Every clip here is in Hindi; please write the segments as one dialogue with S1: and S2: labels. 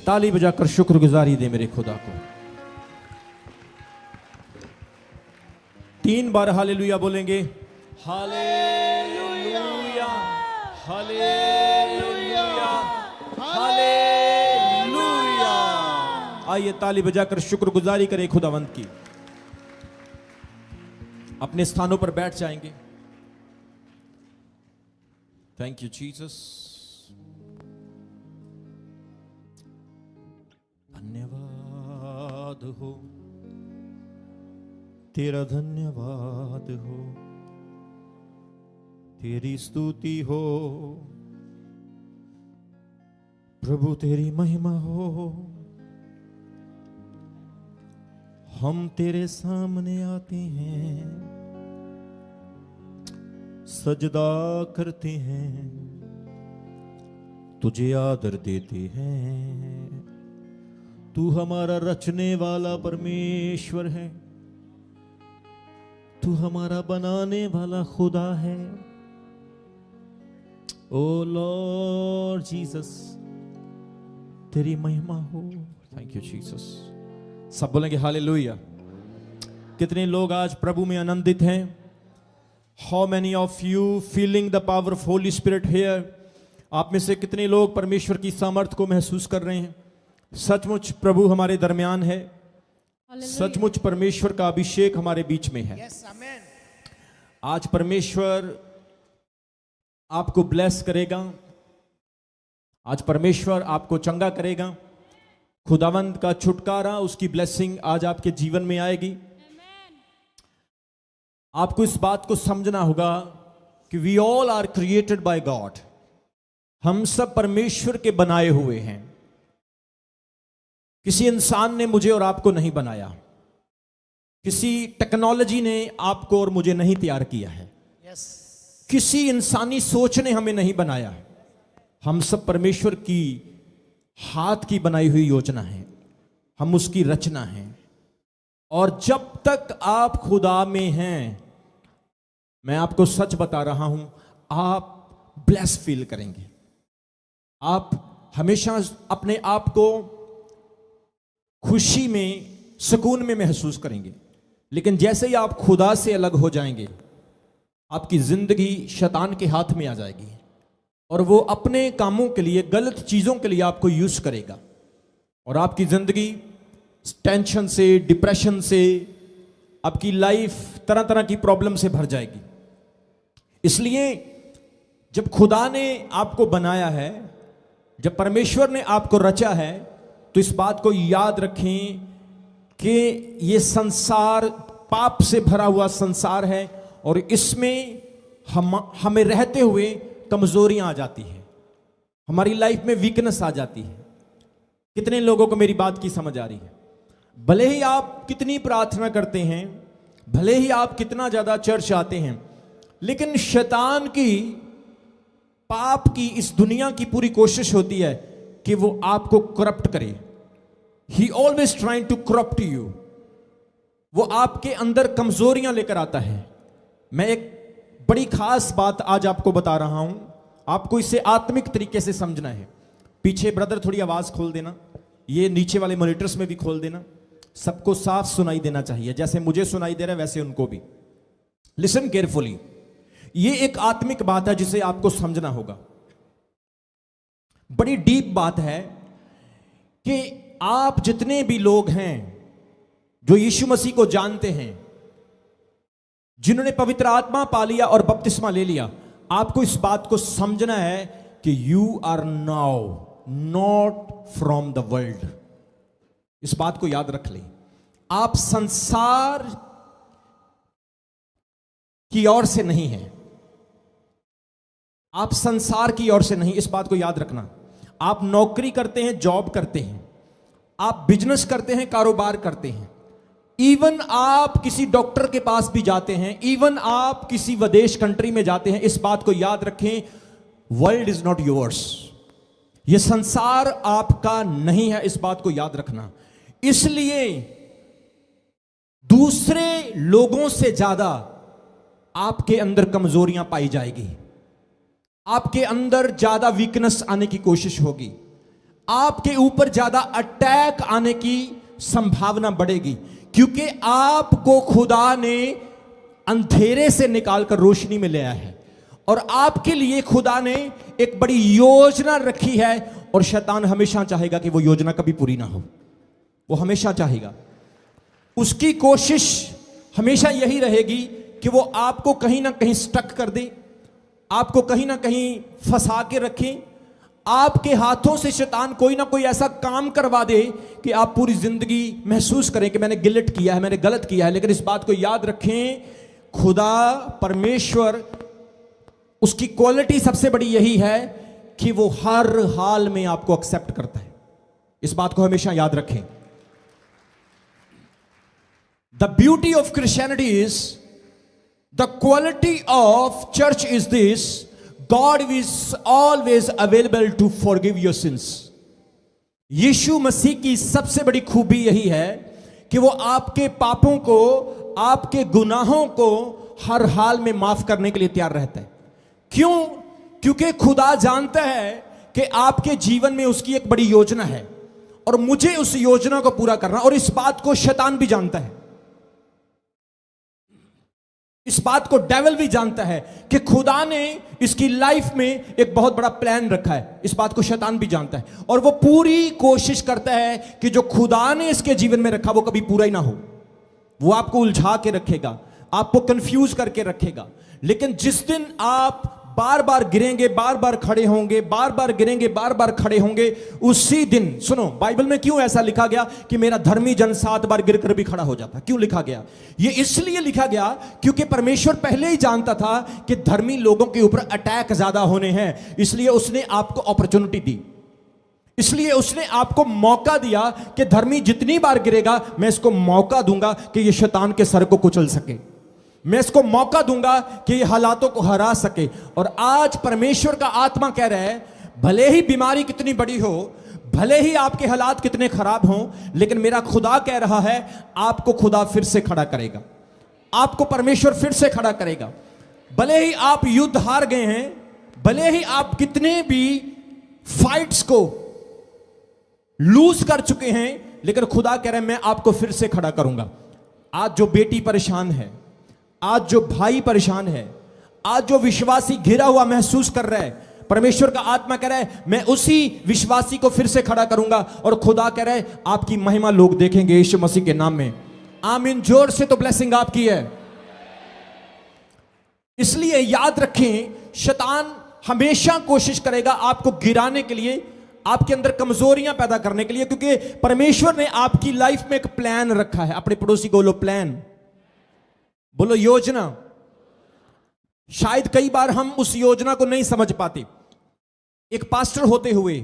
S1: ताली बजाकर शुक्रगुजारी दे मेरे खुदा को। 3 बार हालेलुया बोलेंगे। Hallelujah, hallelujah, hallelujah. आइए ताली बजाकर शुक्रगुजारी करें खुदावंत की। अपने स्थानों पर बैठ जाएंगे। Thank you Jesus. धन्यवाद हो तेरा, धन्यवाद हो, तेरी स्तुति हो प्रभु, तेरी महिमा हो। हम तेरे सामने आते हैं, सजदा करते हैं, तुझे आदर देते हैं। तू हमारा रचने वाला परमेश्वर है, तू हमारा बनाने वाला खुदा है। ओ लॉर्ड जीसस, तेरी महिमा हो। Thank you Jesus. सब बोलेंगे हालेलुया। कितने लोग आज प्रभु में आनंदित हैं? How many of you feeling the power of Holi spirit here? आप में से कितने लोग परमेश्वर की सामर्थ को महसूस कर रहे हैं? सचमुच प्रभु हमारे दरमियान है, सचमुच परमेश्वर का अभिषेक हमारे बीच में है। आज परमेश्वर आपको ब्लेस करेगा, आज परमेश्वर आपको चंगा करेगा। खुदावंत का छुटकारा, उसकी ब्लेसिंग आज आपके जीवन में आएगी। आपको इस बात को समझना होगा कि we all are created by God. हम सब परमेश्वर के बनाए हुए हैं। किसी इंसान ने मुझे और आपको नहीं बनाया, किसी टेक्नोलॉजी ने आपको और मुझे नहीं तैयार किया है, किसी इंसानी सोच ने हमें नहीं बनाया। हम सब परमेश्वर की हाथ की बनाई हुई योजना है, हम उसकी रचना है। और जब तक आप खुदा में हैं, मैं आपको सच बता रहा हूं, आप ब्लेस फील करेंगे। आप हमेशा अपने आप को खुशी में, सुकून में महसूस करेंगे। लेकिन जैसे ही आप खुदा से अलग हो जाएंगे, आपकी जिंदगी शैतान के हाथ में आ जाएगी और वो अपने कामों के लिए, गलत चीजों के लिए आपको यूज करेगा और आपकी जिंदगी टेंशन से, डिप्रेशन से, आपकी लाइफ तरह तरह की प्रॉब्लम से भर जाएगी। इसलिए जब खुदा ने आपको बनाया है, जब परमेश्वर ने आपको रचा है, तो इस बात को याद रखें कि ये संसार पाप से भरा हुआ संसार है और इसमें हमें रहते हुए कमजोरियां आ जाती हैं, हमारी लाइफ में वीकनेस आ जाती है। कितने लोगों को मेरी बात की समझ आ रही है? भले ही आप कितनी प्रार्थना करते हैं, भले ही आप कितना ज्यादा चर्च आते हैं, लेकिन शैतान की, पाप की इस दुनिया की पूरी कोशिश होती है कि वो आपको करप्ट करे। He always trying to corrupt you. वो आपके अंदर कमजोरियां लेकर आता है। मैं एक बड़ी खास बात आज आपको बता रहा हूं, आपको इसे आत्मिक तरीके से समझना है। पीछे ब्रदर थोड़ी आवाज खोल देना, ये नीचे वाले मॉनिटर्स में भी खोल देना, सबको साफ सुनाई देना चाहिए। जैसे मुझे सुनाई दे रहा है वैसे उनको भी। लिसन केयरफुली, ये एक आत्मिक बात है जिसे आपको समझना होगा। बड़ी डीप बात है कि आप जितने भी लोग हैं जो यीशु मसीह को जानते हैं, जिन्होंने पवित्र आत्मा पा लिया और बपतिस्मा ले लिया, आपको इस बात को समझना है कि you are now not from the world. इस बात को याद रख लें। आप संसार की ओर से नहीं हैं, आप संसार की ओर से नहीं, इस बात को याद रखना। आप नौकरी करते हैं, जॉब करते हैं, आप बिजनेस करते हैं, कारोबार करते हैं, इवन आप किसी डॉक्टर के पास भी जाते हैं, इवन आप किसी विदेश कंट्री में जाते हैं, इस बात को याद रखें, वर्ल्ड इज नॉट योर्स। यह संसार आपका नहीं है, इस बात को याद रखना। इसलिए दूसरे लोगों से ज्यादा आपके अंदर कमजोरियां पाई जाएगी, आपके अंदर ज्यादा वीकनेस आने की कोशिश होगी, आपके ऊपर ज्यादा अटैक आने की संभावना बढ़ेगी, क्योंकि आपको खुदा ने अंधेरे से निकालकर रोशनी में ले आया है और आपके लिए खुदा ने एक बड़ी योजना रखी है। और शैतान हमेशा चाहेगा कि वो योजना कभी पूरी ना हो। वो हमेशा चाहेगा, उसकी कोशिश हमेशा यही रहेगी कि वो आपको कहीं ना कहीं स्टक कर दे, आपको कहीं ना कहीं फंसा के रखे। आपके हाथों से शैतान कोई ना कोई ऐसा काम करवा दे कि आप पूरी जिंदगी महसूस करें कि मैंने गिल्ट किया है, मैंने गलत किया है। लेकिन इस बात को याद रखें, खुदा परमेश्वर, उसकी क्वालिटी सबसे बड़ी यही है कि वो हर हाल में आपको एक्सेप्ट करता है। इस बात को हमेशा याद रखें। The beauty of Christianity is, the quality of church is this, God is always available to forgive your sins. यीशु मसीह की सबसे बड़ी खूबी यही है कि वो आपके पापों को, आपके गुनाहों को हर हाल में माफ करने के लिए तैयार रहता है। क्यों? क्योंकि खुदा जानता है कि आपके जीवन में उसकी एक बड़ी योजना है और मुझे उस योजना को पूरा करना। और इस बात को शैतान भी जानता है, इस बात को डेविल भी जानता है कि खुदा ने इसकी लाइफ में एक बहुत बड़ा प्लान रखा है। इस बात को शैतान भी जानता है और वो पूरी कोशिश करता है कि जो खुदा ने इसके जीवन में रखा वो कभी पूरा ही ना हो। वो आपको उलझा के रखेगा, आपको कंफ्यूज करके रखेगा। लेकिन जिस दिन आप बार बार गिरेंगे, बार बार खड़े होंगे, बार बार गिरेंगे, बार बार खड़े होंगे, उसी दिन, सुनो बाइबल में क्यों ऐसा लिखा गया कि मेरा धर्मी जन 7 बार गिरकर भी खड़ा हो जाता? क्यों लिखा गया? ये इसलिए लिखा गया क्योंकि परमेश्वर पहले ही जानता था कि धर्मी लोगों के ऊपर अटैक ज्यादा होने हैं। इसलिए उसने आपको अपॉर्चुनिटी दी, इसलिए उसने आपको मौका दिया कि धर्मी जितनी बार गिरेगा मैं इसको मौका दूंगा कि ये शैतान के सर को कुचल सके, मैं इसको मौका दूंगा कि ये हालातों को हरा सके। और आज परमेश्वर का आत्मा कह रहा है, भले ही बीमारी कितनी बड़ी हो, भले ही आपके हालात कितने खराब हों, लेकिन मेरा खुदा कह रहा है आपको खुदा फिर से खड़ा करेगा, आपको परमेश्वर फिर से खड़ा करेगा। भले ही आप युद्ध हार गए हैं, भले ही आप कितने भी फाइट्स को लूज कर चुके हैं, लेकिन खुदा कह रहे हैं मैं आपको फिर से खड़ा करूंगा। आज जो बेटी परेशान है, आज जो भाई परेशान है, आज जो विश्वासी घिरा हुआ महसूस कर रहा है, परमेश्वर का आत्मा कह रहा है मैं उसी विश्वासी को फिर से खड़ा करूंगा। और खुदा कह रहा है आपकी महिमा लोग देखेंगे यीशु मसीह के नाम में। आमीन। जोर से तो ब्लेसिंग आपकी है। इसलिए याद रखें, शैतान हमेशा कोशिश करेगा आपको गिराने के लिए, आपके अंदर कमजोरियां पैदा करने के लिए, क्योंकि परमेश्वर ने आपकी लाइफ में एक प्लान रखा है। अपने पड़ोसी को बोलो प्लान, बोलो योजना। शायद कई बार हम उस योजना को नहीं समझ पाते। एक पास्टर होते हुए,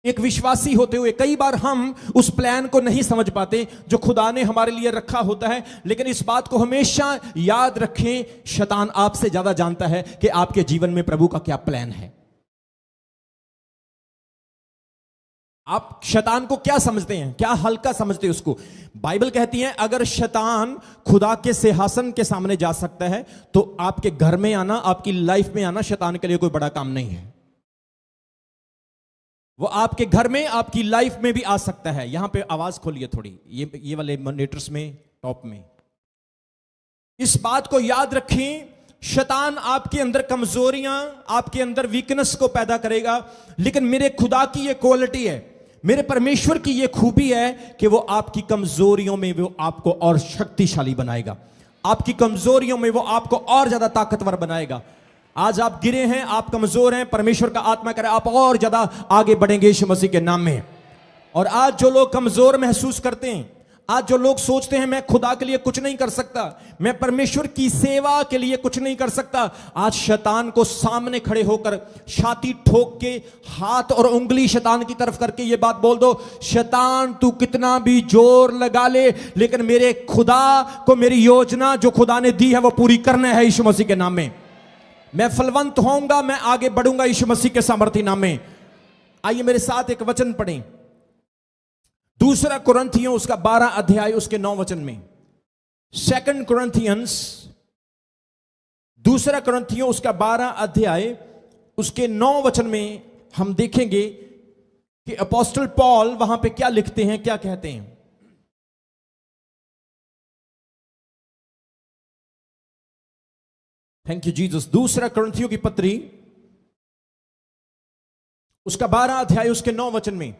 S1: एक विश्वासी होते हुए कई बार हम उस प्लान को नहीं समझ पाते जो खुदा ने हमारे लिए रखा होता है। लेकिन इस बात को हमेशा याद रखें, शैतान आपसे ज्यादा जानता है कि आपके जीवन में प्रभु का क्या प्लान है। आप शैतान को क्या समझते हैं, क्या हल्का समझते हैं उसको? बाइबल कहती है अगर शैतान खुदा के सिंहासन के सामने जा सकता है तो आपके घर में आना, आपकी लाइफ में आना शैतान के लिए कोई बड़ा काम नहीं है। वो आपके घर में, आपकी लाइफ में भी आ सकता है। यहां पे आवाज खोलिए थोड़ी, ये वाले मॉनिटर्स में, टॉप में। इस बात को याद रखें, शैतान आपके अंदर कमजोरियां, आपके अंदर वीकनेस को पैदा करेगा, लेकिन मेरे खुदा की ये क्वालिटी है, मेरे परमेश्वर की ये खूबी है कि वो आपकी कमजोरियों में वो आपको और शक्तिशाली बनाएगा, आपकी कमजोरियों में वो आपको और ज्यादा ताकतवर बनाएगा। आज आप गिरे हैं, आप कमजोर हैं, परमेश्वर का आत्मा करे आप और ज्यादा आगे बढ़ेंगे यीशु मसीह के नाम में। और आज जो लोग कमजोर महसूस करते हैं, आज जो लोग सोचते हैं मैं खुदा के लिए कुछ नहीं कर सकता, मैं परमेश्वर की सेवा के लिए कुछ नहीं कर सकता, आज शैतान को सामने खड़े होकर छाती ठोक के हाथ और उंगली शैतान की तरफ करके ये बात बोल दो, शैतान तू कितना भी जोर लगा ले, लेकिन मेरे खुदा को मेरी योजना जो खुदा ने दी है वो पूरी करना है यीशु मसीह के नाम में। मैं फलवंत होऊंगा, मैं आगे बढ़ूंगा यीशु मसीह के सामर्थी नाम में। आइए मेरे साथ एक वचन पढ़ें, दूसरा कुरिन्थियों उसका 12 अध्याय उसके 9 वचन में। 2 कुरिन्थियंस, दूसरा कुरिन्थियों उसका 12 अध्याय उसके 9 वचन में हम देखेंगे कि अपोस्टल पॉल वहां पे क्या लिखते हैं, क्या कहते हैं। Thank you Jesus. दूसरा कुरिन्थियों की पत्री, उसका 12 अध्याय, उसके 9 वचन में,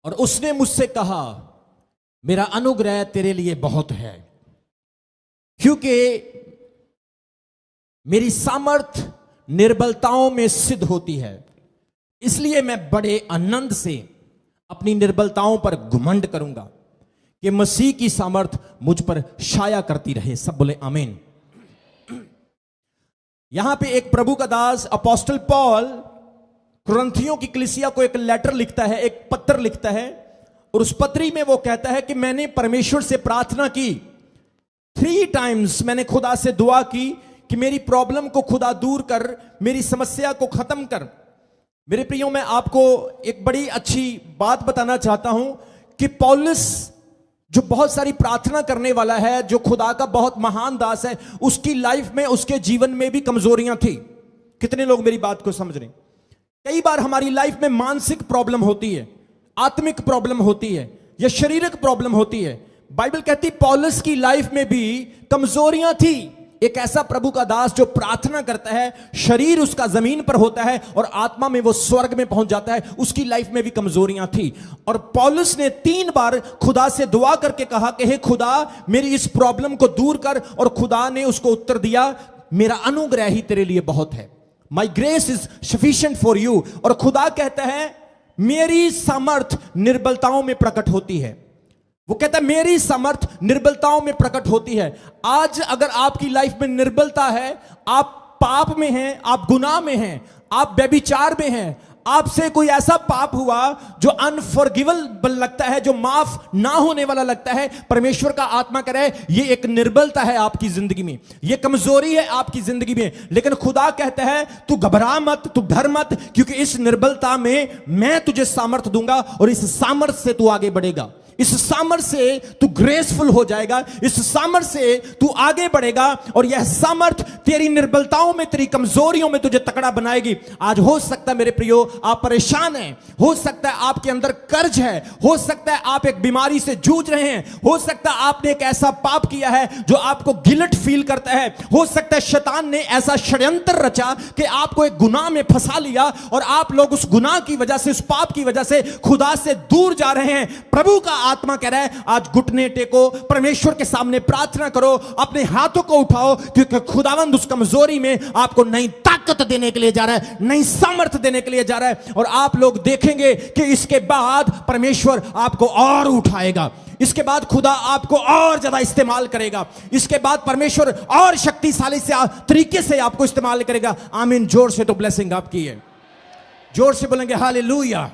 S1: और उसने मुझसे कहा, मेरा अनुग्रह तेरे लिए बहुत है, क्योंकि मेरी सामर्थ निर्बलताओं में सिद्ध होती है। इसलिए मैं बड़े आनंद से अपनी निर्बलताओं पर घमंड करूंगा कि मसीह की सामर्थ मुझ पर छाया करती रहे। सब बोले आमीन। यहां पे एक प्रभु का दास अपोस्टल पॉल कुरिन्थियों की कलीसिया को एक लेटर लिखता है, एक पत्र लिखता है, और उस पत्री में वो कहता है कि मैंने परमेश्वर से प्रार्थना की, 3 टाइम्स मैंने खुदा से दुआ की कि मेरी प्रॉब्लम को खुदा दूर कर, मेरी समस्या को खत्म कर। मेरे प्रियो, मैं आपको एक बड़ी अच्छी बात बताना चाहता हूं कि पौलुस जो बहुत सारी प्रार्थना करने वाला है, जो खुदा का बहुत महान दास है, उसकी लाइफ में, उसके जीवन में भी कमजोरियां थी। कितने लोग मेरी बात को समझ रहे हैं? कई बार हमारी लाइफ में मानसिक प्रॉब्लम होती है, आत्मिक प्रॉब्लम होती है, या शारीरिक प्रॉब्लम होती है। बाइबल कहती पौलुस की लाइफ में भी कमजोरियां थी। एक ऐसा प्रभु का दास जो प्रार्थना करता है, शरीर उसका जमीन पर होता है और आत्मा में वो स्वर्ग में पहुंच जाता है, उसकी लाइफ में भी कमजोरियां थी। और पौलुस ने 3 बार खुदा से दुआ करके कहा कि हे खुदा, मेरी इस प्रॉब्लम को दूर कर, और खुदा ने उसको उत्तर दिया, मेरा अनुग्रह ही तेरे लिए बहुत है। माई grace is sufficient for you. और खुदा कहता है मेरी सामर्थ निर्बलताओं में प्रकट होती है। वो कहता है मेरी समर्थ निर्बलताओं में प्रकट होती है। आज अगर आपकी लाइफ में निर्बलता है, आप पाप में हैं, आप गुनाह में हैं, आप व्यभिचार में हैं, आपसे कोई ऐसा पाप हुआ जो अनफॉरगिवेबल लगता है, जो माफ ना होने वाला लगता है, परमेश्वर का आत्मा कह रहा है ये एक निर्बलता है आपकी जिंदगी में, ये कमजोरी है आपकी जिंदगी में। लेकिन खुदा कहता है तू घबरा मत, तू डर मत, क्योंकि इस निर्बलता में मैं तुझे सामर्थ दूंगा, और इस सामर्थ से तू आगे बढ़ेगा, इस सामर्थ से तू ग्रेसफुल हो जाएगा, इस सामर्थ से तू आगे बढ़ेगा, और यह सामर्थ तेरी निर्बलताओं में, तेरी कमजोरियों में तुझे तकड़ा बनाएगी। आज हो सकता है मेरे प्रियो आप परेशान हैं, हो सकता है आपके अंदर कर्ज है, हो सकता है आप एक बीमारी से जूझ रहे हैं, हो सकता है आपने एक ऐसा पाप किया है जो आपको गिल्ट फील करता है, हो सकता है शैतान ने ऐसा षड्यंत्र रचा कि आपको एक गुनाह में फंसा लिया, और आप लोग उस गुनाह की वजह से, उस पाप की वजह से खुदा से दूर जा रहे हैं। प्रभु का आत्मा कह रहा है आज घुटने टेको, परमेश्वर के सामने प्रार्थना करो, अपने हाथों को उठाओ, क्योंकि खुदावंद उस कमजोरी में आपको नई ताकत देने के लिए जा रहा है, नई सामर्थ देने के लिए जा रहा है। और आप लोग देखेंगे कि इसके बाद परमेश्वर आपको और उठाएगा, इसके बाद खुदा आपको और ज्यादा इस्तेमाल करेगा, इसके बाद परमेश्वर और शक्तिशाली से तरीके से आपको इस्तेमाल करेगा। आमीन। जोर से तो ब्लेसिंग आपकी है, जोर से बोलेंगे हालेलुया।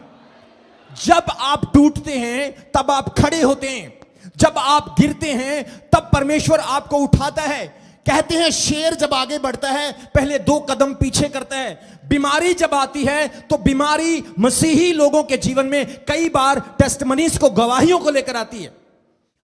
S1: जब आप टूटते हैं तब आप खड़े होते हैं, जब आप गिरते हैं तब परमेश्वर आपको उठाता है। कहते हैं शेर जब आगे बढ़ता है पहले 2 कदम पीछे करता है। बीमारी जब आती है तो बीमारी मसीही लोगों के जीवन में कई बार टेस्टिमनीज को, गवाहियों को लेकर आती है।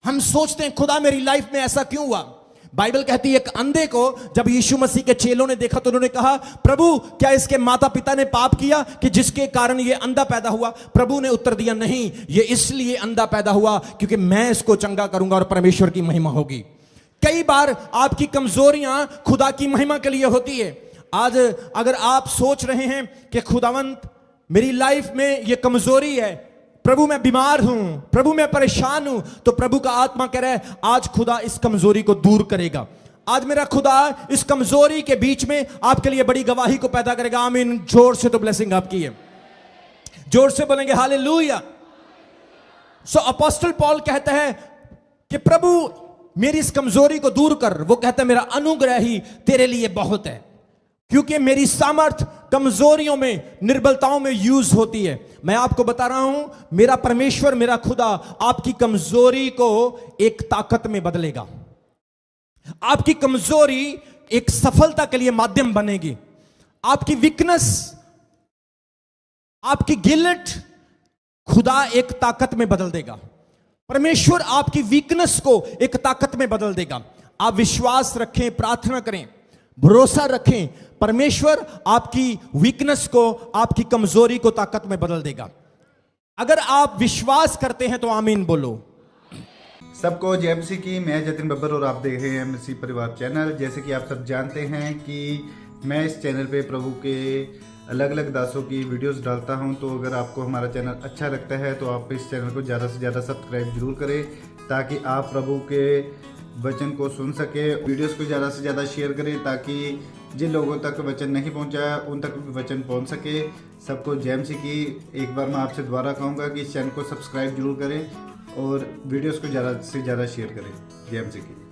S1: हम सोचते हैं खुदा मेरी लाइफ में ऐसा क्यों हुआ। बाइबल कहती है एक अंधे को जब यीशु मसीह के चेलों ने देखा तो उन्होंने कहा प्रभु क्या इसके माता पिता ने पाप किया कि जिसके कारण ये अंधा पैदा हुआ। प्रभु ने उत्तर दिया नहीं, ये इसलिए अंधा पैदा हुआ क्योंकि मैं इसको चंगा करूंगा और परमेश्वर की महिमा होगी। कई बार आपकी कमजोरियां खुदा की महिमा के लिए होती है। आज अगर आप सोच रहे हैं कि खुदावंत मेरी लाइफ में ये कमजोरी है, प्रभु मैं बीमार हूं, प्रभु मैं परेशान हूं, तो प्रभु का आत्मा कह रहा है आज खुदा इस कमजोरी को दूर करेगा। आज मेरा खुदा इस कमजोरी के बीच में आपके लिए बड़ी गवाही को पैदा करेगा। आमीन। जोर से तो ब्लेसिंग आपकी है, जोर से बोलेंगे हालेलुया। सो अपोस्टल पॉल कहता है कि प्रभु मेरी इस कमजोरी को दूर कर। वो कहता है मेरा अनुग्रह ही तेरे लिए बहुत है, क्योंकि मेरी सामर्थ कमजोरियों में, निर्बलताओं में यूज होती है। मैं आपको बता रहा हूं मेरा परमेश्वर, मेरा खुदा आपकी कमजोरी को एक ताकत में बदलेगा। आपकी कमजोरी एक सफलता के लिए माध्यम बनेगी। आपकी वीकनेस, आपकी गिल्ट खुदा एक ताकत में बदल देगा। परमेश्वर आपकी वीकनेस को एक ताकत में बदल देगा। आप विश्वास रखें, प्रार्थना करें, भरोसा रखें, परमेश्वर आपकी वीकनेस को, आपकी कमजोरी को ताकत में बदल देगा। अगर आप विश्वास करते हैं तो आमीन बोलो।
S2: सबको जय मसीह की। मैं जतिन बब्बर और आप देख रहे हैं मसीह परिवार चैनल। जैसे कि आप सब जानते हैं कि मैं इस चैनल पे प्रभु के अलग अलग दासों की वीडियोस डालता हूं, तो अगर आपको हमारा चैनल अच्छा लगता है तो आप इस चैनल को ज़्यादा से ज़्यादा सब्सक्राइब जरूर करें, ताकि आप प्रभु के वचन को सुन सके। वीडियोस को ज़्यादा से ज़्यादा शेयर करें, ताकि जिन लोगों तक वचन नहीं पहुंचा उन तक भी वचन पहुंच सके। सबको जय मसीह की। एक बार मैं आपसे दोबारा कहूँगा कि इस चैनल को सब्सक्राइब जरूर करें और वीडियोस को ज़्यादा से ज़्यादा शेयर करें। जय मसीह की।